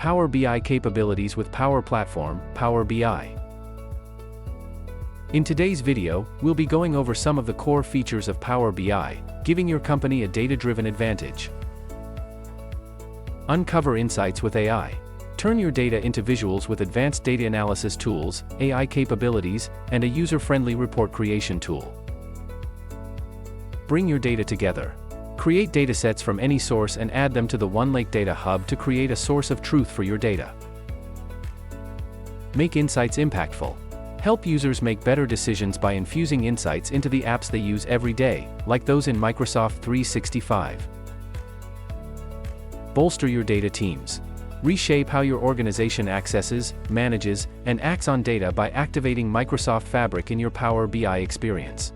Power BI capabilities with Power Platform, Power BI. In today's video, we'll be going over some of the core features of Power BI, giving your company a data-driven advantage. Uncover insights with AI. Turn your data into visuals with advanced data analysis tools, AI capabilities, and a user-friendly report creation tool. Bring your data together. Create datasets from any source and add them to the OneLake Data Hub to create a source of truth for your data. Make insights impactful. Help users make better decisions by infusing insights into the apps they use every day, like those in Microsoft 365. Bolster your data teams. Reshape how your organization accesses, manages, and acts on data by activating Microsoft Fabric in your Power BI experience.